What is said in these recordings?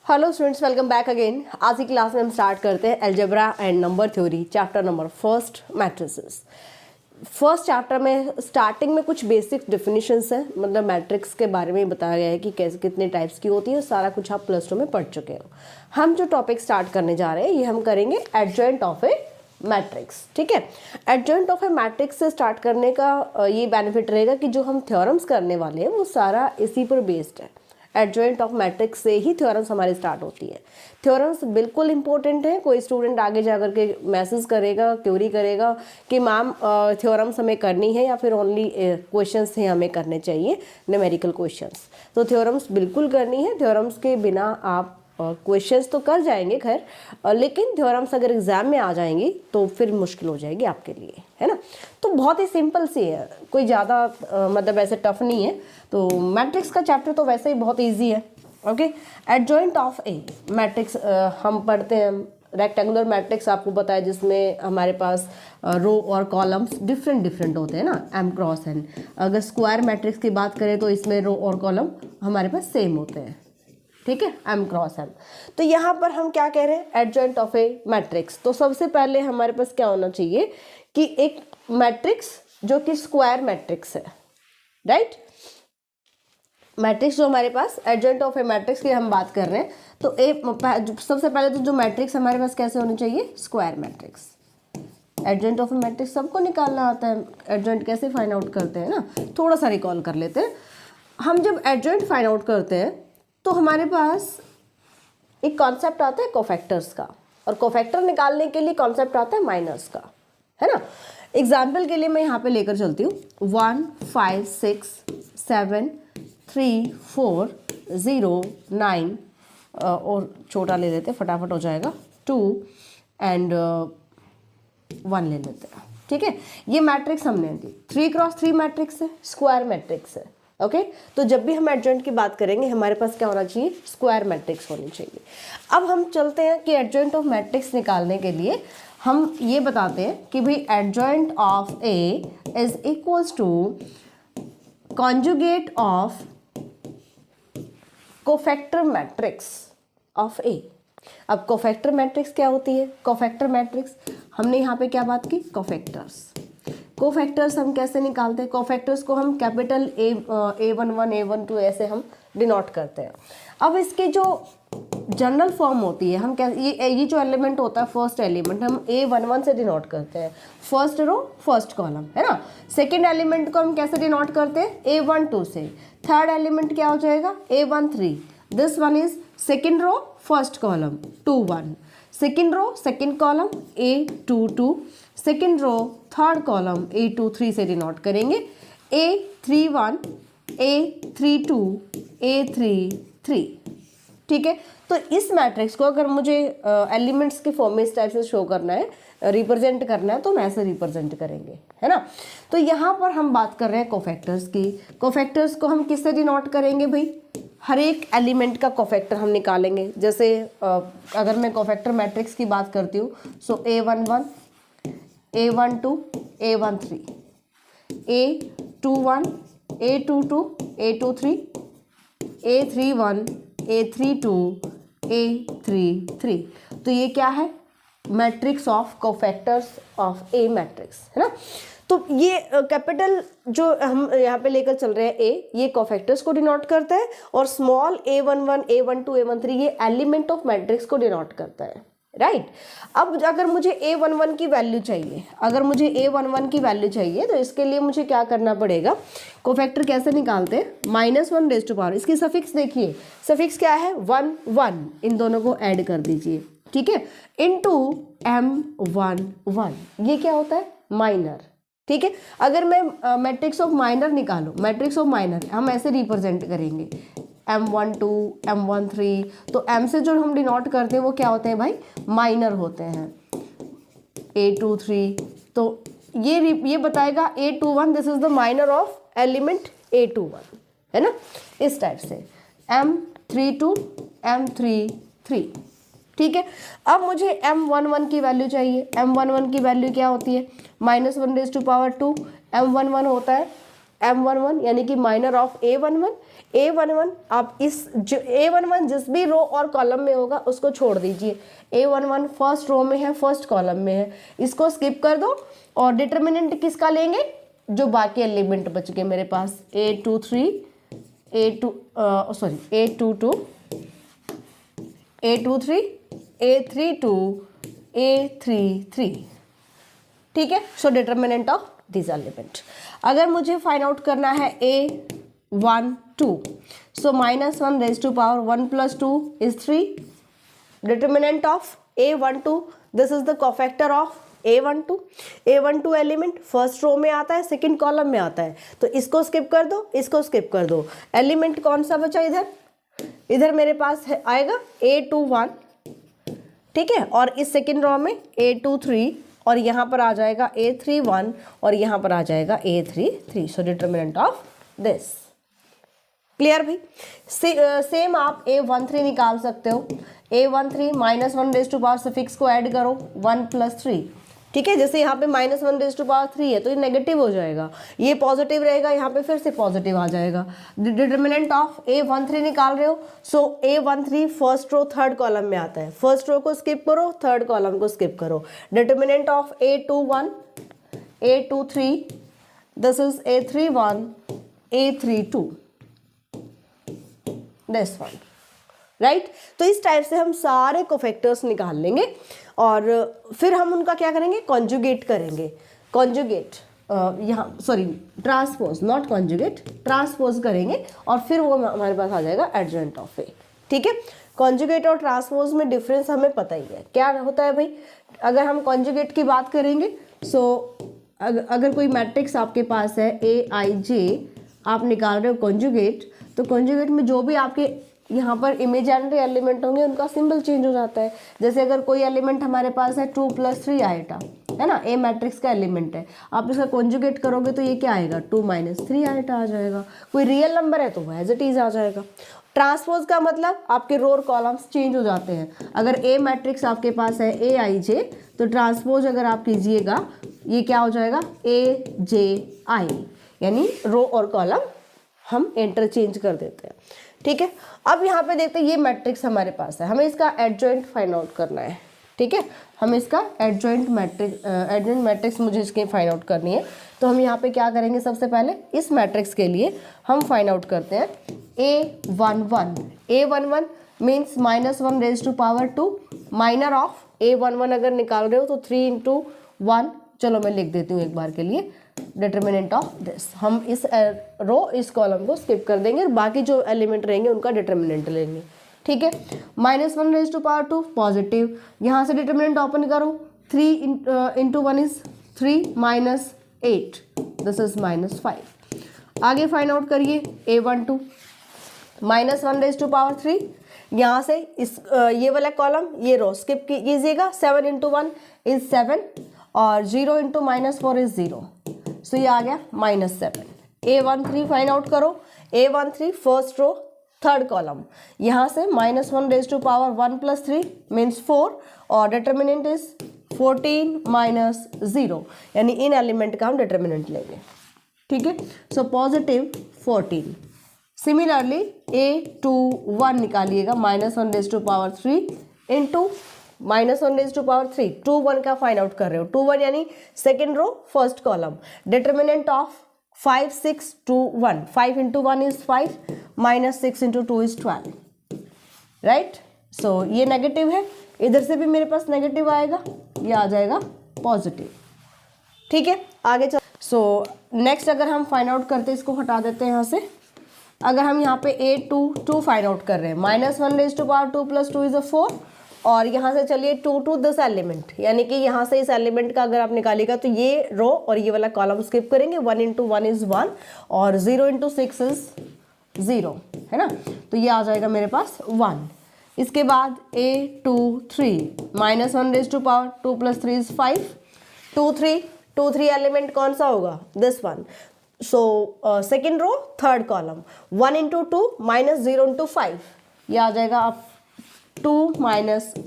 Hello students, welcome back again. आज की class में हम स्टार्ट करते हैं algebra and number theory, chapter number first, matrices. First chapter में स्टार्टिंग में कुछ बेसिक डिफिनीशंस हैं, मतलब मैट्रिक्स के बारे में बताया गया है कि कैसे कितने टाइप्स की होती है। सारा कुछ आप +2 में पढ़ चुके हो। हम जो टॉपिक स्टार्ट करने जा रहे हैं ये हम करेंगे एडजॉइंट ऑफ ए मैट्रिक्स। ठीक है, एडजॉइंट ऑफ ए मैट्रिक्स से स्टार्ट करने का ये बेनिफिट रहेगा कि जो हम थ्योरम्स करने वाले हैं वो सारा इसी पर बेस्ड है। एडजॉइंट ऑफ मैट्रिक्स से ही थ्योरम्स हमारी स्टार्ट होती है। थ्योरम्स बिल्कुल इंपॉर्टेंट है। कोई स्टूडेंट आगे जाकर के मैसेज करेगा, क्वेरी करेगा कि मैम थ्योरम्स हमें करनी है या फिर ओनली क्वेश्चंस हैं हमें करने चाहिए, न्यूमेरिकल क्वेश्चंस। तो थ्योरम्स बिल्कुल करनी है। थ्योरम्स के बिना आप क्वेश्चंस तो कर जाएंगे खैर, लेकिन थ्योरम्स अगर एग्जाम में आ जाएंगी तो फिर मुश्किल हो जाएगी आपके लिए, है ना। तो बहुत ही सिंपल सी है, कोई ज़्यादा मतलब ऐसे टफ नहीं है। तो मैट्रिक्स का चैप्टर तो वैसे ही बहुत इजी है। Okay, adjoint of A matrix हम पढ़ते हैं। रेक्टेंगुलर मैट्रिक्स आपको पता है, जिसमें हमारे पास रो और कॉलम्स डिफरेंट होते हैं ना, m क्रॉस n। अगर स्क्वायर मैट्रिक्स की बात करें तो इसमें रो और कॉलम हमारे पास सेम होते हैं। ठीक है, m क्रॉस n। तो यहाँ पर हम क्या कह रहे हैं, एडजॉइंट ऑफ ए मैट्रिक्स। तो सबसे पहले हमारे पास क्या होना चाहिए कि एक मैट्रिक्स जो कि स्क्वायर मैट्रिक्स है, राइट। मैट्रिक्स जो हमारे पास एडजॉइंट ऑफ ए मैट्रिक्स की हम बात कर रहे हैं, तो सबसे पहले तो जो मैट्रिक्स हमारे पास कैसे होनी चाहिए, square matrix. Adjoint of A matrix सबको निकालना आता है। एडजॉइंट कैसे फाइंड आउट करते हैं ना, थोड़ा सा रिकॉल कर लेते हैं। हम जब एडजॉइंट फाइंड आउट करते हैं तो हमारे पास एक कॉन्सेप्ट आता है कोफैक्टर्स का, और कोफैक्टर निकालने के लिए कॉन्सेप्ट आता है माइनस का, है ना। एग्जाम्पल के लिए मैं यहाँ पे लेकर चलती हूँ 1 5 6 7 3 4 0 9 और छोटा ले लेते हैं, फटाफट हो जाएगा, 2 एंड 1 ले लेते हैं। ठीक है, ये मैट्रिक्स हमने दी 3 क्रॉस 3 मैट्रिक्स है, स्क्वायर मैट्रिक्स है। ओके, तो जब भी हम एडजॉइंट की बात करेंगे हमारे पास क्या होना चाहिए, स्क्वायर मैट्रिक्स होनी चाहिए। अब हम चलते हैं कि एडजॉइंट ऑफ मैट्रिक्स निकालने के लिए हम ये बताते हैं कि भाई adjoint of A is equals to conjugate of cofactor matrix of A. अब कोफैक्टर मैट्रिक्स क्या होती है, कोफैक्टर मैट्रिक्स हमने यहाँ पे क्या बात की, कोफैक्टर्स। कोफैक्टर्स हम कैसे निकालते हैं, कोफैक्टर्स को हम कैपिटल A11 A12 ऐसे हम डिनोट करते हैं। अब इसके जो जनरल फॉर्म होती है, हम क्या ये जो एलिमेंट होता है फर्स्ट एलिमेंट हम A11 से डिनोट करते हैं, फर्स्ट रो फर्स्ट कॉलम, है ना। सेकेंड एलिमेंट को हम कैसे डिनोट करते हैं, A12 से। थर्ड एलिमेंट क्या हो जाएगा, A13। This one is second row first column 2 1, second row second column A22, second row third column A23 से डिनोट करेंगे, A31 A32 A33। ठीक है, तो इस मैट्रिक्स को अगर मुझे एलिमेंट्स के फॉर्म में इस टाइप से शो करना है, रिप्रेजेंट करना है, तो हम ऐसे रिप्रेजेंट करेंगे, है ना। तो यहाँ पर हम बात कर रहे हैं कोफैक्टर्स की। कोफैक्टर्स को हम किससे डिनोट करेंगे भाई, हर एक एलिमेंट का कोफैक्टर हम निकालेंगे। जैसे अगर मैं कोफैक्टर मैट्रिक्स की बात करती हूँ, सो A11 A12 A13, A21 A22 A23 A31 A32 A33। तो ये क्या है, matrix of cofactors of A matrix, है ना। तो ये कैपिटल जो हम यहाँ पे लेकर चल रहे हैं ए, ये कोफैक्टर्स को डिनोट करता है, और स्मॉल A11 A12 A13 ये एलिमेंट ऑफ मैट्रिक्स को डिनोट करता है, राइट। अब अगर मुझे A11 की वैल्यू चाहिए, A11 की वैल्यू चाहिए, तो इसके लिए मुझे क्या करना पड़ेगा, कोफैक्टर कैसे निकालते हैं, -1 रेज़ टू पावर। इसकी सफिक्स देखिए, सफिक्स क्या है 1 1, इन दोनों को ऐड कर दीजिए, ठीक है, इनटू M11। ये क्या होता है, माइनर। ठीक है, अगर मैं मैट्रिक्स ऑफ माइनर निकालूं, मैट्रिक्स ऑफ माइनर हम ऐसे रिप्रेजेंट करेंगे M12 M13। तो M से जो हम डिनोट करते हैं वो क्या होते हैं भाई, माइनर होते हैं, A23। तो ये बताएगा A21 this is the minor of element A21, है ना, इस टाइप से M32 M33। ठीक है, अब मुझे M11 की वैल्यू चाहिए। M11 की वैल्यू क्या होती है, -1 रेज़ टू पावर 2। M11 होता है M11 यानी कि माइनर ऑफ A11। A11 आप इस जो A11 जिस भी रो और कॉलम में होगा उसको छोड़ दीजिए। A11 फर्स्ट रो में है, फर्स्ट कॉलम में है, इसको स्किप कर दो और डिटर्मिनेंट किसका लेंगे, जो बाकी एलिमेंट बच गए मेरे पास A23 A22 A23 A32 A33। ठीक है, so determinant of this element. अगर मुझे फाइंड आउट करना है A12, so -1 raised to power 1 + 2 is 3। Determinant of A12, this is the cofactor of A12। A12 element first row में आता है, second column में आता है, तो इसको स्किप कर दो, इसको स्किप कर दो। एलिमेंट कौन सा बचा इधर, इधर मेरे पास है आएगा A21, ठीक है, और इस सेकंड रो में A23 और यहाँ पर आ जाएगा A31 और यहाँ पर आ जाएगा A33। So determinant of this. Clear भाई। सेम आप A13 निकाल सकते हो। A13 -1 raised to power suffix को ऐड करो 1 + 3। ठीक है, जैसे यहाँ पे -1 raised to power 3 है तो ये नेगेटिव हो जाएगा, ये पॉजिटिव रहेगा, यहाँ पे फिर से पॉजिटिव आ जाएगा। डिटर्मिनेंट ऑफ A13 निकाल रहे हो, so A13 first row third column में आता है, फर्स्ट रो को स्किप करो, थर्ड कॉलम को स्किप करो। Determinant of A21 A23, this is A31 A32, this one, right. तो इस टाइप से हम सारे कोफैक्टर्स निकाल लेंगे और फिर हम उनका क्या करेंगे, कॉन्जुगेट करेंगे। कॉन्जुगेट यहाँ sorry transpose, not conjugate, transpose करेंगे और फिर वो हमारे पास आ जाएगा एडजॉइंट ऑफ ए। ठीक है, कॉन्जुगेट और ट्रांसपोज में डिफरेंस हमें पता ही है क्या होता है भाई। अगर हम कॉन्जुगेट की बात करेंगे, सो अगर कोई मैट्रिक्स आपके पास है AIJ, आप निकाल रहे हो कॉन्जुगेट, तो कॉन्जुगेट में जो भी आपके यहाँ पर इमेजिनरी एलिमेंट होंगे उनका सिंबल चेंज हो जाता है। जैसे अगर कोई एलिमेंट हमारे पास है 2 + 3 आइटा, है ना, ए मैट्रिक्स का एलिमेंट है, आप इसका कॉन्जुगेट करोगे तो ये क्या आएगा, 2 - 3 आइटा आ जाएगा। कोई रियल नंबर है तो वो एज इट इज आ जाएगा। ट्रांसपोज का मतलब आपके रो और कॉलम्स चेंज हो जाते हैं। अगर ए मैट्रिक्स आपके पास है AIJ, तो ट्रांसपोज अगर आप कीजिएगा ये क्या हो जाएगा, AJI, यानी रो और कॉलम हम इंटरचेंज कर देते हैं। ठीक है, अब यहाँ पे देखते हैं ये मैट्रिक्स हमारे पास है, हमें इसका एडजॉइंट फाइंड आउट करना है। ठीक है, हमें इसका एडजॉइंट मैट्रिक्स मुझे इसके फाइंड आउट करनी है। तो हम यहाँ पे क्या करेंगे, सबसे पहले इस मैट्रिक्स के लिए हम फाइंड आउट करते हैं A11। A11 means -1 raised to power 2, minor of A11 अगर निकाल रहे हो तो 3 × 1, चलो मैं लिख देती हूँ एक बार के लिए, डिटर्मिनेंट ऑफ दिस। हम इस रो इस कॉलम को स्किप कर देंगे और बाकी जो एलिमेंट रहेंगे उनका डिटर्मिनेंट लेंगे। ठीक है, -1 raised to power 2 पॉजिटिव, यहाँ से डिटर्मिनेंट ओपन करो, 3 × 1 is 3 - 8, दिस इज -5। आगे फाइंड आउट करिए A12, -1 raised to power 3, यहाँ से इस ये वाला कॉलम ये रो स्किप कीजिएगा, 7 × 1 is 7 और 0 × -4 is 0, सो ये आ गया -7। A13 फाइंड आउट करो, A13 first row third column, यहाँ से -1 raised to power 1 + 3 मीन्स 4 और डिटर्मिनेंट इज 14 - 0, यानी इन एलिमेंट का हम डिटर्मिनेंट लेंगे। ठीक है, so positive 14। Similarly A21 निकालिएगा, -1 raised to power 3 into -1 raised to power 3, 21 का फाइंड आउट कर रहे हो, 21 यानी second row first column. Determinant of 5 6 2 1, 5 × 1 is 5 -6 × 2 is 12, right. सो ये नेगेटिव है, इधर से भी मेरे पास नेगेटिव आएगा, ये आ जाएगा पॉजिटिव। ठीक है, आगे चल। सो नेक्स्ट अगर हम फाइंड आउट करते हैं, इसको हटा देते हैं यहाँ से। अगर हम यहाँ पे A22 फाइंड आउट कर रहे हैं, -1 raised to power 2 + 2 is 4 और यहाँ से चलिए 2 to दिस एलिमेंट, यानी कि यहाँ से इस एलिमेंट का अगर आप निकालिएगा तो ये रो और ये वाला कॉलम स्किप करेंगे, 1 × 1 is 1 और 0 × 6 is 0, है ना, तो ये आ जाएगा मेरे पास 1। इसके बाद A23, -1 raised to power 2 + 3 is 5, 2 3 element कौन सा होगा, this one. So second row third column, 1 × 2 -0 × 5, ये आ जाएगा आप 2 -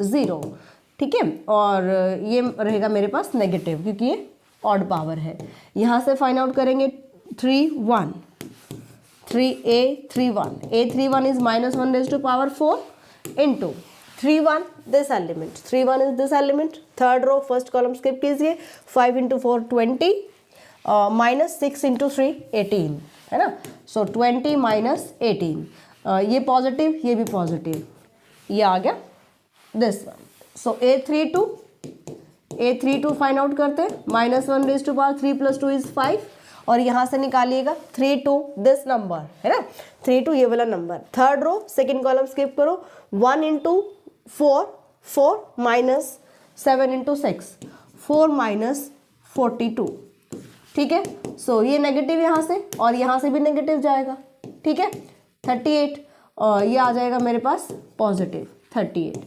0। ठीक है, और ये रहेगा मेरे पास नेगेटिव क्योंकि ये ऑड पावर है। यहाँ से फाइंड आउट करेंगे 1 3a31 a31 is minus 1 raised to power 4 into 31 this element 31 is this element third row first column skip कीजिए 5 into 4 20 minus 6 into 3 18 है ना so 20 minus 18 ये पॉजिटिव ये भी पॉजिटिव ये आ गया this one so a32 find out करते हैं minus 1 raise to power 3 + 2 is 5 और यहाँ से निकालिएगा 32 दिस नंबर है ना 32 ये वाला number third row second column skip करो 1 into 4 minus 7 into 6 4 minus 42 ठीक है सो ये नेगेटिव यहाँ से और यहाँ से भी नेगेटिव जाएगा ठीक है 38 और ये आ जाएगा मेरे पास पॉजिटिव 38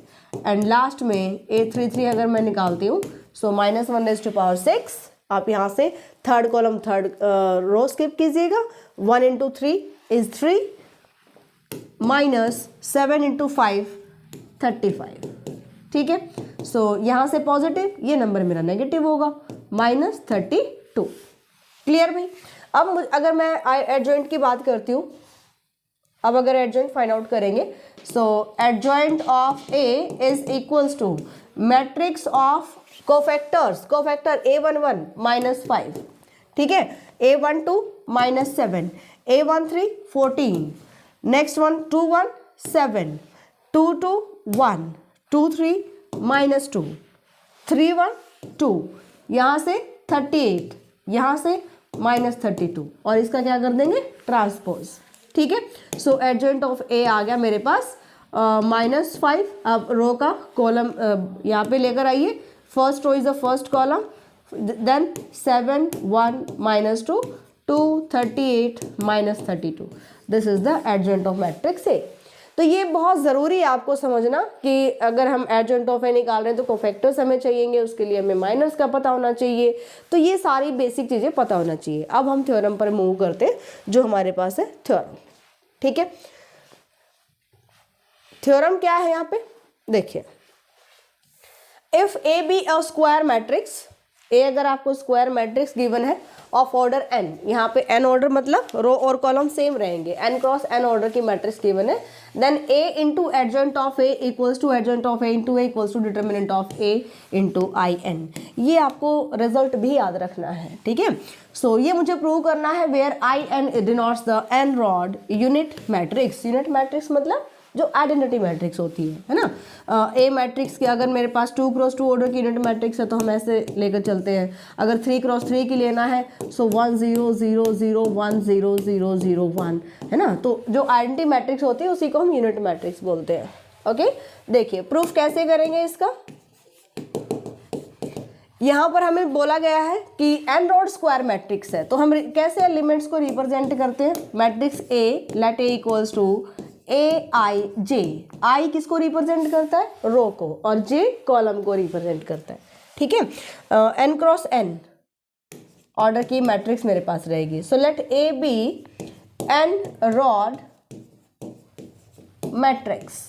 एंड लास्ट में a33 अगर मैं निकालती हूँ so minus 1 raise to power 6 आप यहाँ से third column third row skip कीजिएगा 1 into 3 is 3 minus 7 into 5 35 ठीक है सो यहाँ से पॉजिटिव ये नंबर मेरा नेगेटिव होगा -32 क्लियर भाई अब अगर मैं एडजॉइंट की बात करती हूँ अब अगर एडजॉइंट फाइंड आउट करेंगे so adjoint of A is equals to matrix of cofactor a11 -5 ठीक है a12 -7 a13 14 नेक्स्ट वन 21 7 22 1 23 -2 31 2 यहाँ से 38 यहाँ से -32 और इसका क्या कर देंगे ट्रांसपोज ठीक है सो एडजॉइंट ऑफ ए आ गया मेरे पास -5 अब रो का कॉलम यहाँ पे लेकर आइए first row is the first column then 7 1 -2 2 38 -32 this is the adjoint of matrix A तो ये बहुत ज़रूरी है आपको समझना कि अगर हम एडजॉइंट ऑफ ए निकाल रहे हैं तो कोफैक्टर्स हमें चाहिए उसके लिए हमें माइनस का पता होना चाहिए तो ये सारी बेसिक चीज़ें पता होना चाहिए अब हम थ्योरम पर मूव करते हैं जो हमारे पास है थ्योरम ठीक है थ्योरम क्या है यहाँ पे देखिए if A be a square matrix A अगर आपको स्क्वायर मैट्रिक्स गिवन है ऑफ ऑर्डर n यहाँ पे n ऑर्डर मतलब रो और कॉलम सेम रहेंगे n क्रॉस n ऑर्डर की मैट्रिक्स गिवन है then a into adjoint of a equals to adjoint of a into a equals to determinant of a into I n ये आपको result भी याद रखना है ठीक है सो ये मुझे प्रूव करना है where I n denotes the n rowed unit matrix मतलब जो आइडेंटिटी मैट्रिक्स होती है ना ए मैट्रिक्स की अगर मेरे पास 2 क्रॉस 2 ऑर्डर की यूनिट मैट्रिक्स है तो हम ऐसे लेकर चलते हैं अगर 3 क्रॉस 3 की लेना है सो 1 0 0 0 1 0 0 0 1 है ना तो जो आइडेंटिटी मैट्रिक्स होती है उसी को हम यूनिट मैट्रिक्स बोलते हैं ओके देखिए प्रूफ कैसे करेंगे इसका यहाँ पर हमें बोला गया है कि एन रॉड स्क्वायर मैट्रिक्स है तो हम कैसे एलिमेंट्स को रिप्रेजेंट करते हैं matrix A let A equals to A I J I किसको रिप्रेजेंट करता है रो को और जे कॉलम को रिप्रेजेंट करता है ठीक है एन क्रॉस एन ऑर्डर की मैट्रिक्स मेरे पास रहेगी so let A be n rowed matrix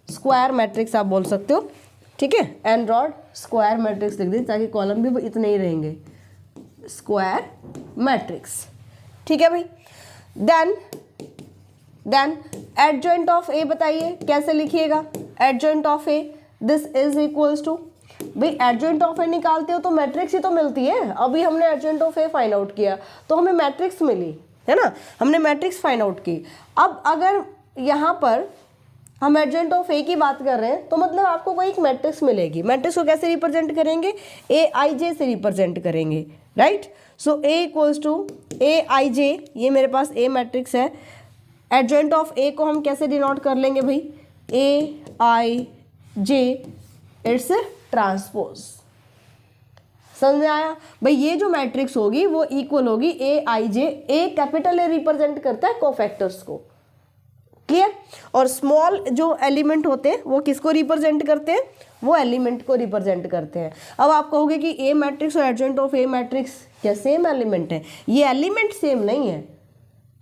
square matrix आप बोल सकते हो ठीक है एन रॉड स्क्वायर मैट्रिक्स लिख दीजिए ताकि कॉलम भी इतने ही रहेंगे स्क्वायर मैट्रिक्स ठीक है भाई देन एडजॉइंट ऑफ ए बताइए कैसे लिखिएगा adjoint of A this is equals to भाई एडजॉइंट ऑफ ए निकालते हो तो मैट्रिक्स ही तो मिलती है अभी हमने adjoint of A find out किया तो हमें मैट्रिक्स मिली है ना हमने मैट्रिक्स फाइंड आउट की अब अगर यहाँ पर हम एडजॉइंट ऑफ ए की बात कर रहे हैं तो मतलब आपको कोई एक मैट्रिक्स मिलेगी मैट्रिक्स को कैसे रिप्रेजेंट करेंगे ए आई जे से रिप्रेजेंट करेंगे right so A equals to A I J ये मेरे पास ए मैट्रिक्स है एडजॉइंट ऑफ ए को हम कैसे डिनोट कर लेंगे भाई ए आई जे इट्स ट्रांसपोज समझ में आया भाई ये जो मैट्रिक्स होगी वो इक्वल होगी ए I J A capital A represent करता है कोफैक्टर्स को क्लियर और स्मॉल जो एलिमेंट होते हैं वो किसको रिप्रेजेंट करते हैं वो एलिमेंट को रिप्रेजेंट करते हैं अब आप कहोगे कि ए मैट्रिक्स और एडजॉइंट ऑफ ए मैट्रिक्स क्या सेम एलिमेंट है ये एलिमेंट सेम नहीं है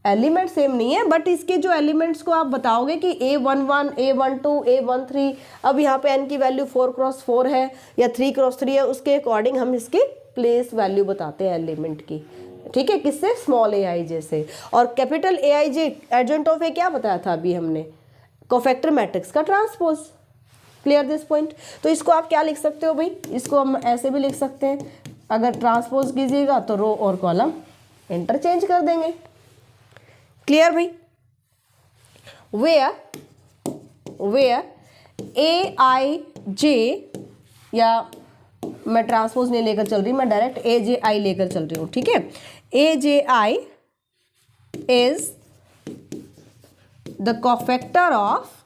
एलिमेंट सेम नहीं है बट इसके जो एलिमेंट्स को आप बताओगे कि a11 a12 a13 अब यहाँ पे n की वैल्यू 4 क्रॉस 4 है या 3 क्रॉस 3 है उसके अकॉर्डिंग हम इसकी प्लेस वैल्यू बताते हैं एलिमेंट की ठीक है, किससे? स्मॉल ए आई जे से। और capital A I J adjoint of A क्या बताया था अभी हमने? कोफैक्टर मैट्रिक्स का ट्रांसपोज। Clear this point? तो इसको आप क्या लिख सकते हो भाई? इसको हम ऐसे भी लिख सकते हैं, अगर ट्रांसपोज कीजिएगा तो रो और कॉलम इंटरचेंज कर देंगे। क्लियर भाई? वेयर ए आई जे, या मैं ट्रांसपोज नहीं लेकर चल रही, मैं डायरेक्ट ए जे आई लेकर चल रही हूँ, ठीक है। A J I is the cofactor of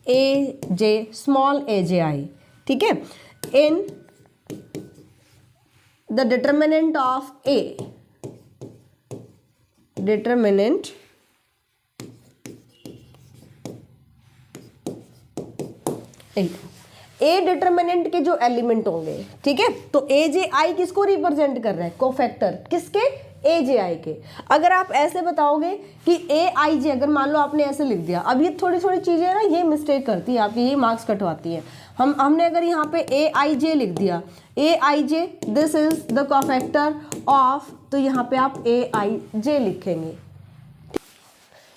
A J, small A J I, ठीक है, in the determinant of A, determinant A determinant के जो एलिमेंट होंगे, ठीक है। तो ए जे आई किसको रिप्रेजेंट कर रहा है? कोफैक्टर किसके? ए जे आई के। अगर आप ऐसे बताओगे कि ए आई जे, अगर मान लो आपने ऐसे लिख दिया, अब ये थोड़ी थोड़ी चीजें ना ये मिस्टेक करती है आपकी, ये मार्क्स कटवाती है। हमने अगर यहाँ पे ए आई जे लिख दिया, A I J this is the cofactor of, तो यहाँ पे आप ए आई जे लिखेंगे।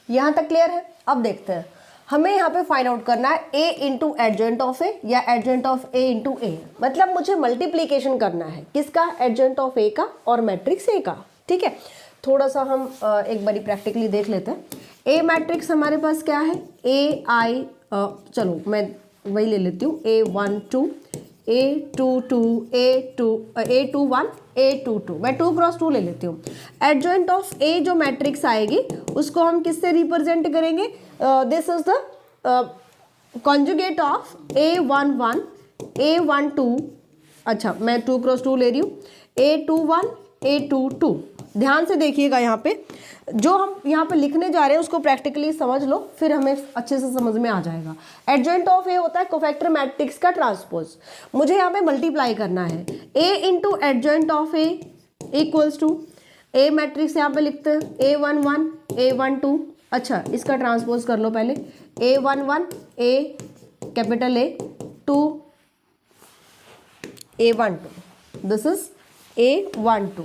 यहाँ तक क्लियर है? अब देखते हैं, हमें यहाँ पे फाइंड आउट करना है ए इंटू एडजॉइंट ऑफ ए या एडजॉइंट ऑफ ए इंटू ए। मतलब मुझे मल्टीप्लीकेशन करना है किसका? एडजॉइंट ऑफ ए का और मैट्रिक्स ए का, ठीक है। थोड़ा सा हम एक बारी प्रैक्टिकली देख लेते हैं। ए मैट्रिक्स हमारे पास क्या है? ए आई, चलो मैं वही ले लेती हूँ, A12 A22 A21 A22, मैं 2 क्रॉस 2 ले लेती हूँ। एडजॉइंट ऑफ ए जो मैट्रिक्स आएगी उसको हम किससे रिप्रेजेंट करेंगे? This is the conjugate of A11 A12, अच्छा मैं 2 क्रॉस 2 ले रही हूँ, A21 A22। ध्यान से देखिएगा, यहाँ पे जो हम यहाँ पे लिखने जा रहे हैं उसको प्रैक्टिकली समझ लो, फिर हमें अच्छे से समझ में आ जाएगा। एडजॉइंट ऑफ ए होता है कोफैक्टर मैट्रिक्स का ट्रांसपोज। मुझे यहाँ पे मल्टीप्लाई करना है, A into adjoint of A equals to A matrix यहाँ पे लिखते हैं A11 A12। अच्छा इसका ट्रांसपोज कर लो पहले, A11 A capital A2 A12, this is A12,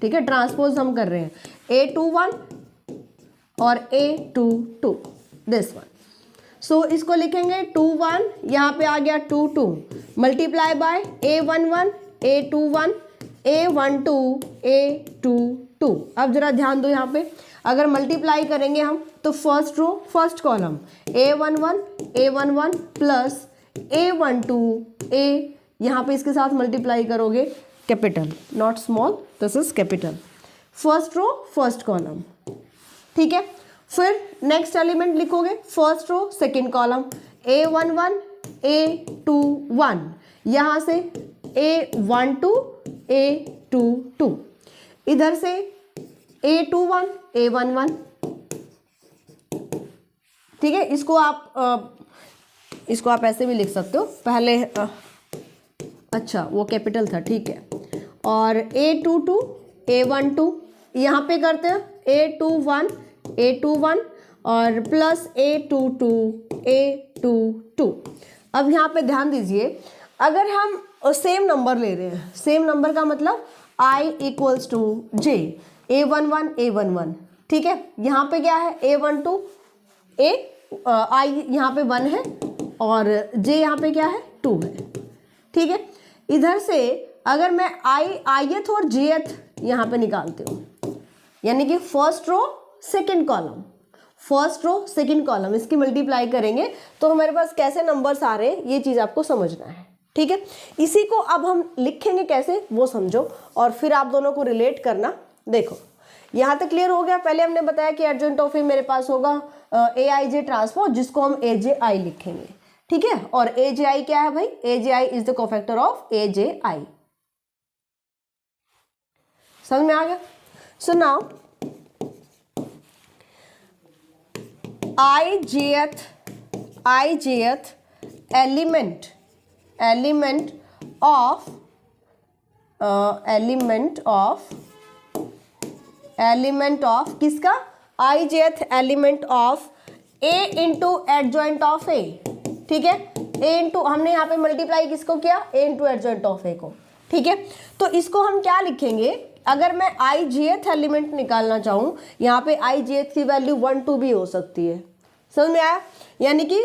ठीक है। ट्रांसपोज हम कर रहे हैं A21 और A22, दिस वन। सो इसको लिखेंगे 21, यहाँ पे आ गया 22 multiply by A11 A21 A12 A22। अब जरा ध्यान दो, यहाँ पे अगर मल्टीप्लाई करेंगे हम तो first row first column A11 plus A12 A, यहाँ पे इसके साथ मल्टीप्लाई करोगे capital not small, this is capital, first row first column, ठीक है। फिर नेक्स्ट एलिमेंट लिखोगे first row second column A11 A21, यहाँ से A12 A22, इधर से A21 A11, ठीक है। इसको आप ऐसे भी लिख सकते हो, पहले अच्छा वो कैपिटल था, ठीक है। और A22 A12, यहाँ पे करते हैं A21 और प्लस A22 A22। अब यहाँ पे ध्यान दीजिए, अगर हम सेम नंबर ले रहे हैं, सेम नंबर का मतलब I equals to J, A11 ठीक है। यहाँ पे क्या है A12 I यहाँ पे 1 है और J यहाँ पे क्या है 2 है, ठीक है। इधर से अगर मैं ith और jth यहाँ पे निकालती हूँ, यानी कि फर्स्ट रो सेकंड कॉलम इसकी मल्टीप्लाई करेंगे तो हमारे पास कैसे नंबर्स आ रहे हैं ये चीज़ आपको समझना है, ठीक है। इसी को अब हम लिखेंगे कैसे वो समझो और फिर आप दोनों को रिलेट करना। देखो यहाँ तक क्लियर हो गया। पहले हमने बताया कि एडजॉइंट ऑफ ए मेरे पास होगा ए आई जे ट्रांसपोज, जिसको हम ए जे आई लिखेंगे, ठीक है। और ए जे आई क्या है भाई? ए J I is the cofactor of A J आई। समझ में आ गया? So now I jth element of किसका? I jth element of A into adjoint of A, ठीक है। A इंटू हमने यहाँ पे मल्टीप्लाई किसको किया? A into adjoint of A को, ठीक है, तो इसको हम क्या लिखेंगे, अगर मैं आई जेथ एलिमेंट निकालना चाहूं, यहाँ पे आई जेथ की वैल्यू 1 2 भी हो सकती है, समझ में आया, यानी कि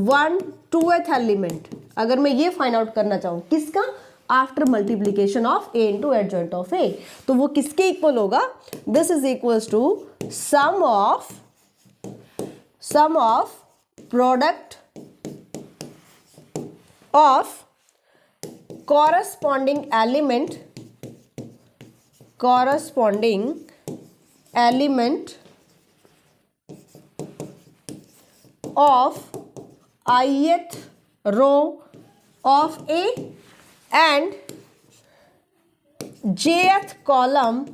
1 2th एलिमेंट अगर मैं ये फाइंड आउट करना चाहूं किसका, after multiplication of A into adjoint of A, तो वो किसके इक्वल होगा, this is equals to sum of product of corresponding element of ith row of A and jth column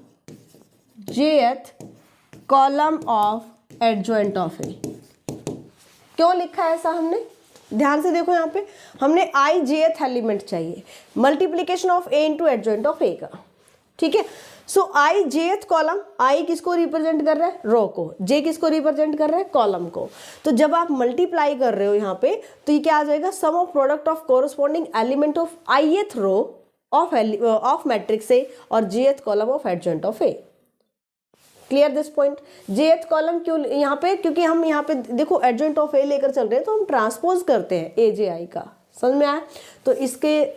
of adjoint of A। क्यों लिखा है ऐसा हमने, ध्यान से देखो, यहाँ पे हमने आई जेथ एलिमेंट चाहिए, multiplication of A into adjoint of A का, ठीक है। सो आई जेथ कॉलम, आई किसको रिप्रेजेंट कर रहा है, रो को, जे किसको रिप्रेजेंट कर रहा है, कॉलम को। तो जब आप मल्टीप्लाई कर रहे हो यहाँ पे, तो ये क्या आ जाएगा, sum of product of corresponding element of ith row of matrix A और jth column of adjoint of A. Clear this point. Jth column क्यों यहाँ पे, क्योंकि हम यहाँ पे देखो एडजॉइंट ऑफ ए लेकर चल रहे हैं, तो हम ट्रांसपोज करते हैं ए जे आई का, समझ में आया। तो इसके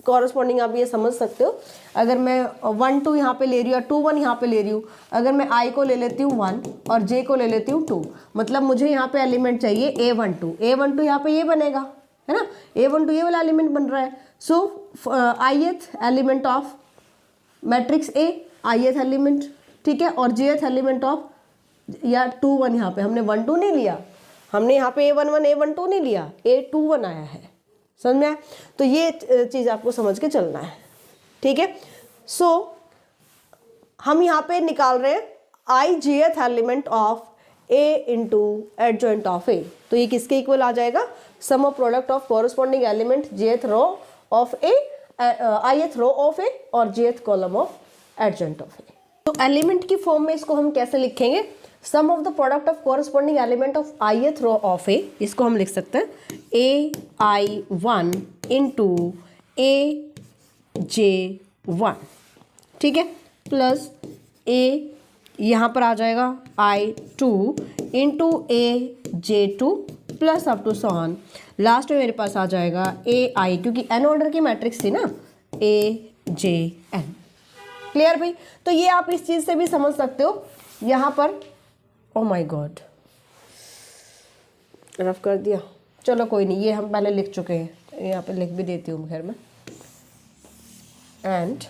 कॉरस्पॉन्डिंग आप ये समझ सकते हो, अगर मैं 1 2 यहाँ पे ले रही हूँ, 2 1 यहाँ पे ले रही हूँ, अगर मैं आई को ले लेती हूँ 1 और जे को ले लेती हूँ 2, मतलब मुझे यहाँ पे एलिमेंट चाहिए A12 यहाँ पे ये बनेगा, है ना, A12 ये वाला एलिमेंट बन रहा है। So ith element of matrix A, ith element, ठीक है, और जेथ एलिमेंट ऑफ, या 2 1 यहाँ पे हमने 1 2 नहीं लिया, हमने यहाँ पे A11 A12 नहीं लिया, A21 आया है, समझ में आया। तो ये चीज़ आपको समझ के चलना है, ठीक है। सो हम यहाँ पे निकाल रहे हैं I jth element of A into adjoint of A, तो ये किसके इक्वल आ जाएगा, sum of product of corresponding element jth row of A, ith row of A और jth column of adjoint of A. तो एलिमेंट की form में इसको हम कैसे लिखेंगे, sum of the product of corresponding element of ith row of A, इसको हम लिख सकते हैं AI1 इंटू AJ1, ठीक है, प्लस ए यहाँ पर आ जाएगा I2 into AJ2 plus up to so on, last में मेरे पास आ जाएगा AI, क्योंकि n ऑर्डर की मैट्रिक्स थी ना, AJN। क्लियर भाई। तो ये आप इस चीज से भी समझ सकते हो, यहाँ पर ओ माय गॉड रफ कर दिया, चलो कोई नहीं, ये हम पहले लिख चुके हैं, यहाँ पे लिख भी देती हूँ खैर मैं, एंड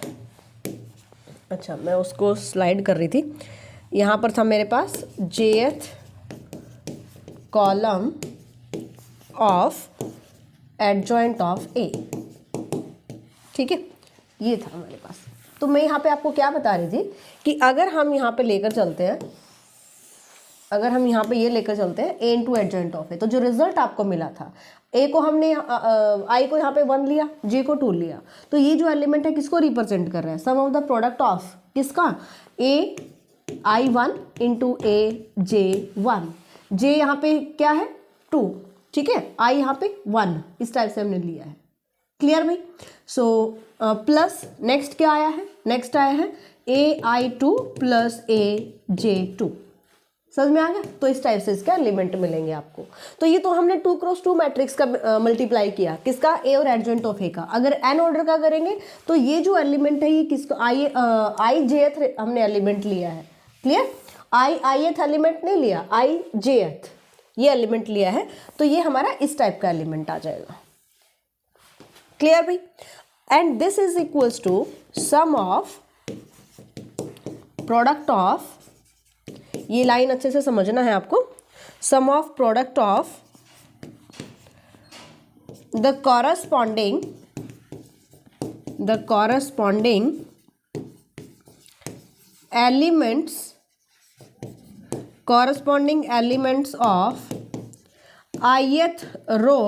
अच्छा मैं उसको स्लाइड कर रही थी, यहाँ पर था मेरे पास jth column of adjoint of A, ठीक है, ये था हमारे पास। तो मैं यहाँ पे आपको क्या बता रही थी कि अगर हम यहाँ पे लेकर चलते हैं, अगर हम यहाँ पे ये लेकर चलते हैं ए इंटू एडजॉइंट ऑफ ए, तो जो रिजल्ट आपको मिला था, ए को हमने आई को यहाँ पे 1 लिया, जे को 2 लिया, तो ये जो एलिमेंट है किसको रिप्रेजेंट कर रहा है, सम ऑफ द प्रोडक्ट ऑफ किसका, ए I1 इंटू AJ1, जे यहाँ पे क्या है 2, ठीक है, आई यहाँ पे 1, इस टाइप से हमने लिया है। क्लियर भाई। सो प्लस नेक्स्ट क्या आया है, नेक्स्ट आया है AI2 प्लस AJ2, समझ में आ गया। तो इस टाइप से इसके एलिमेंट मिलेंगे आपको। तो ये तो हमने 2 क्रॉस 2 मैट्रिक्स का मल्टीप्लाई किया, किसका, ए और एडजॉइंट ऑफ ए का। अगर एन ऑर्डर का करेंगे तो ये जो एलिमेंट है ये किसका, आई जेथ हमने एलिमेंट लिया है, क्लियर, आई एथ एलिमेंट नहीं लिया, आई जेथ ये एलिमेंट लिया है, तो ये हमारा इस टाइप का एलिमेंट आ जाएगा। क्लियर भाई। And this is equals to sum of product of, ये लाइन अच्छे से समझना है आपको, sum of product of the corresponding elements of ith row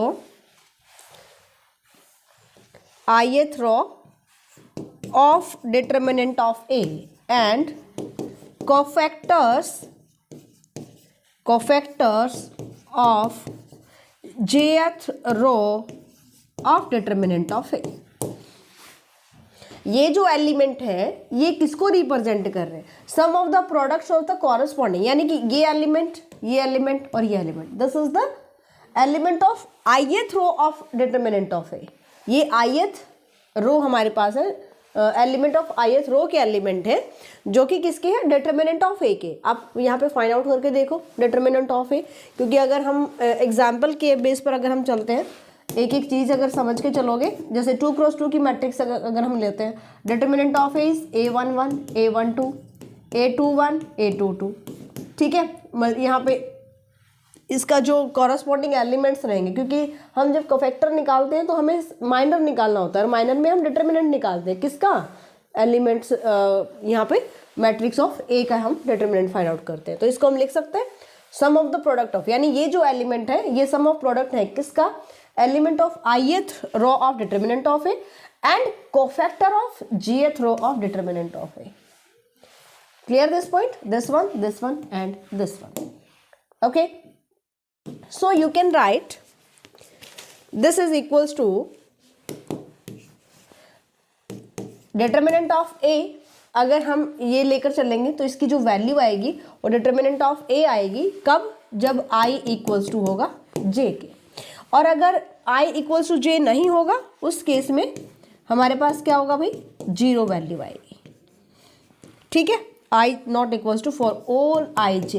of determinant of A and cofactors of jth row of determinant of A। ये जो element है ये किसको रिप्रेजेंट कर रहे हैं, sum of the products of the corresponding, यानी कि ये एलिमेंट और ये element, this is the element of ith row of determinant of A. ये ith रो हमारे पास है, एलिमेंट ऑफ ith रो के एलिमेंट है जो कि किसके हैं, डिटर्मिनेंट ऑफ ए के। आप यहाँ पे फाइंड आउट करके देखो डिटर्मिनेंट ऑफ ए, क्योंकि अगर हम एग्जाम्पल के बेस पर अगर हम चलते हैं, एक एक चीज़ अगर समझ के चलोगे, जैसे 2x2 की मैट्रिक्स अगर हम लेते हैं, determinant of A is A11 A12 A21 A22, ठीक है। यहाँ पे इसका जो कॉरस्पॉन्डिंग एलिमेंट्स रहेंगे, क्योंकि हम जब कोफैक्टर निकालते हैं तो हमें माइनर निकालना होता है, और माइनर में हम डिटर्मिनेंट निकालते हैं किसका, एलिमेंट्स, यहाँ पे मैट्रिक्स ऑफ ए का हम डिटर्मिनेंट फाइंड आउट करते हैं। तो इसको हम लिख सकते हैं sum of the product of, यानी ये जो एलिमेंट है ये सम ऑफ प्रोडक्ट है किसका, element of ith row of determinant of A and cofactor of gth row of determinant of A. Clear this point, this one and this one, okay. So you can write this is equals to determinant of A। अगर हम ये लेकर चलेंगे तो इसकी जो value आएगी वो डिटर्मिनेंट ऑफ A आएगी कब, जब I इक्वल्स टू होगा J के, और अगर I इक्वल्स टू J नहीं होगा उस केस में हमारे पास क्या होगा भाई, जीरो वैल्यू आएगी, ठीक है। I not equals to for all I J।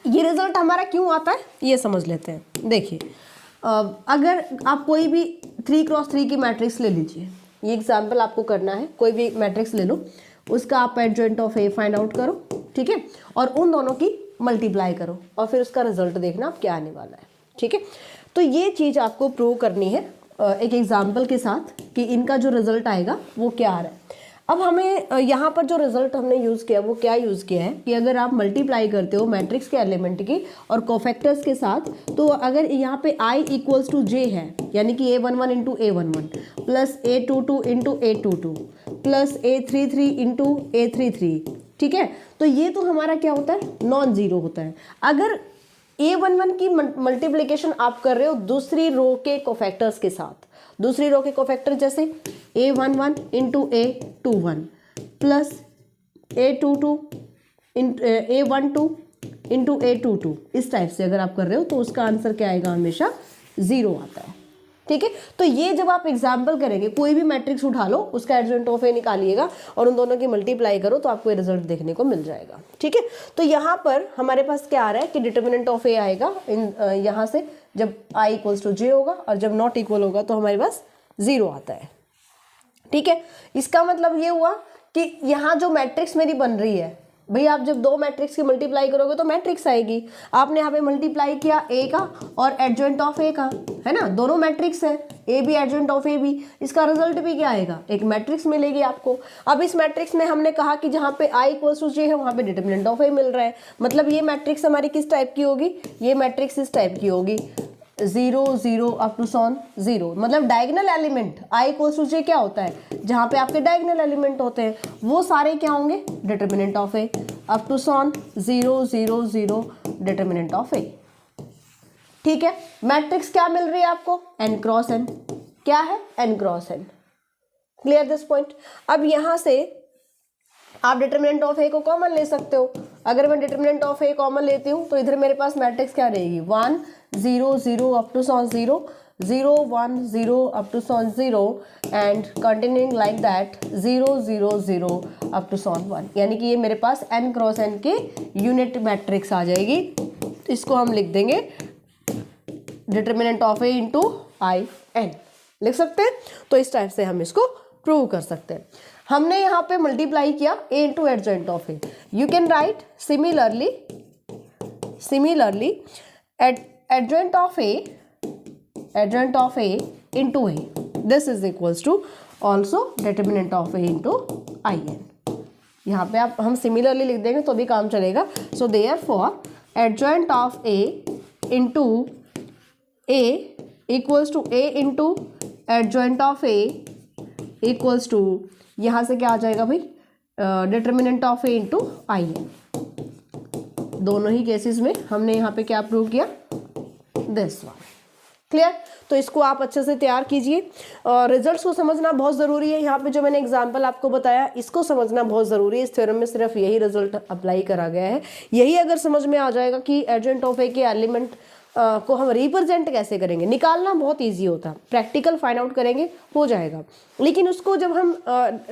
ये रिजल्ट हमारा क्यों आता है ये समझ लेते हैं। देखिए, अगर आप कोई भी 3x3 की मैट्रिक्स ले लीजिए, ये एग्जाम्पल आपको करना है, कोई भी मैट्रिक्स ले लो, उसका आप adjoint of A find out करो, ठीक है, और उन दोनों की मल्टीप्लाई करो और फिर उसका रिजल्ट देखना आप क्या आने वाला है, ठीक है। तो ये चीज़ आपको प्रूव करनी है एक एग्जाम्पल के साथ कि इनका जो रिजल्ट आएगा वो क्या आ रहा है। अब हमें यहाँ पर जो रिजल्ट हमने यूज़ किया वो क्या यूज़ किया है कि अगर आप मल्टीप्लाई करते हो मैट्रिक्स के एलिमेंट की और कोफैक्टर्स के साथ, तो अगर यहाँ पे I इक्वल्स टू J है, यानी कि A11 into A11 plus A22 into A22 plus A33 into A33, ठीक है, तो ये तो हमारा क्या होता है, नॉन जीरो होता है। अगर A11 की मल्टीप्लिकेशन आप कर रहे हो दूसरी रो के कोफैक्टर्स के साथ, दूसरी रो के कोफैक्टर जैसे A11 into A21 plus A22 A12 into A22, इस टाइप से अगर आप कर रहे हो तो उसका आंसर क्या आएगा, हमेशा जीरो आता है, ठीक है। तो ये जब आप एग्जाम्पल करेंगे, कोई भी मैट्रिक्स उठा लो, उसका एडजॉइंट ऑफ ए निकालिएगा और उन दोनों की मल्टीप्लाई करो तो आपको ये रिजल्ट देखने को मिल जाएगा, ठीक है। तो यहाँ पर हमारे पास क्या आ रहा है कि डिटर्मिनेंट ऑफ ए आएगा यहाँ से जब I इक्वल्स टू J होगा, और जब नॉट इक्वल होगा तो हमारे पास जीरो आता है, ठीक है। इसका मतलब ये हुआ कि यहाँ जो मैट्रिक्स मेरी बन रही है, भाई आप जब दो मैट्रिक्स की मल्टीप्लाई करोगे तो मैट्रिक्स आएगी। आपने यहाँ पे मल्टीप्लाई किया ए का और एडजॉइंट ऑफ ए का, है ना, दोनों मैट्रिक्स है, ए भी एडजॉइंट ऑफ ए भी, इसका रिजल्ट भी क्या आएगा, एक मैट्रिक्स मिलेगी आपको। अब इस मैट्रिक्स में हमने कहा कि जहाँ पे I इक्वल्स टू J है वहाँ पे डिटर्मिनेंट ऑफ ए मिल रहा है, मतलब ये मैट्रिक्स हमारी किस टाइप की होगी, ये मैट्रिक्स इस टाइप की होगी, 0 0 अप टू सॉन 0, मतलब diagonal element I equals to J क्या होता है, जहाँ पे आपके डायगोनल एलिमेंट होते हैं वो सारे क्या होंगे, determinant of A, up to sworn 0 0 0 determinant of A, ठीक है। मैट्रिक्स क्या मिल रही है आपको, n क्रॉस n, क्या है, n cross n। Clear this point. अब यहाँ से आप डिटर्मिनेंट ऑफ ए को कॉमन ले सकते हो। अगर मैं डिटर्मिनेंट ऑफ ए कॉमन लेती हूँ तो इधर मेरे पास मैट्रिक्स क्या रहेगी, 1 0 0 up to sworn 0 0 1 0 up to sworn 0 and continuing like that 0 0 0 up to so on 1, यानी कि ये मेरे पास n क्रॉस n के यूनिट मैट्रिक्स आ जाएगी। इसको हम लिख देंगे determinant of A into I n, लिख सकते हैं। तो इस टाइप से हम इसको प्रूव कर सकते हैं। हमने यहाँ पे मल्टीप्लाई किया a into adjoint of A, you can write similarly adjoint of A into A, this is equals to also determinant of A into I n. यहाँ पे आप हम सिमिलरली लिख देंगे तो भी काम चलेगा। So therefore adjoint of A into A equals to A into adjoint of A equals to, यहाँ से क्या आ जाएगा भाई, determinant of A into I n. दोनों ही केसेस में हमने यहाँ पे क्या प्रूव किया, दिस वन, क्लियर? तो इसको आप अच्छे से तैयार कीजिए और रिजल्ट्स को समझना बहुत ज़रूरी है। यहाँ पे जो मैंने एग्जांपल आपको बताया इसको समझना बहुत ज़रूरी है। इस थ्योरम में सिर्फ यही रिजल्ट अप्लाई करा गया है। यही अगर समझ में आ जाएगा कि एडजेंट ऑफ ए के एलिमेंट को हम रिप्रेजेंट कैसे करेंगे, निकालना बहुत ईजी होता है, प्रैक्टिकल फाइंड आउट करेंगे हो जाएगा, लेकिन उसको जब हम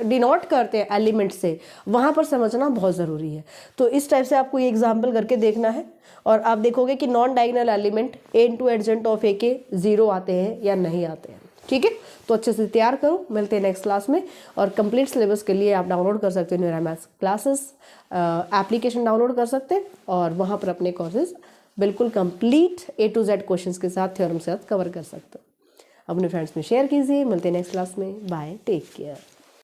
डिनोट करते हैं एलिमेंट से, वहाँ पर समझना बहुत ज़रूरी है। तो इस टाइप से आपको ये एग्जाम्पल करके देखना है और आप देखोगे कि non diagonal element A into adjoint of A के 0 आते हैं या नहीं आते हैं। ठीक है, तो अच्छे से तैयार करो, मिलते हैं नेक्स्ट क्लास में। और कंप्लीट सिलेबस के लिए आप डाउनलोड कर सकते हो Neura maths classes application download कर सकते हैं और वहाँ पर अपने कोर्सेज बिल्कुल complete A to Z questions के साथ, थ्योरम के साथ कवर कर सकते हो। अपने फ्रेंड्स में शेयर कीजिए। मिलते हैं नेक्स्ट क्लास में। Bye, take care.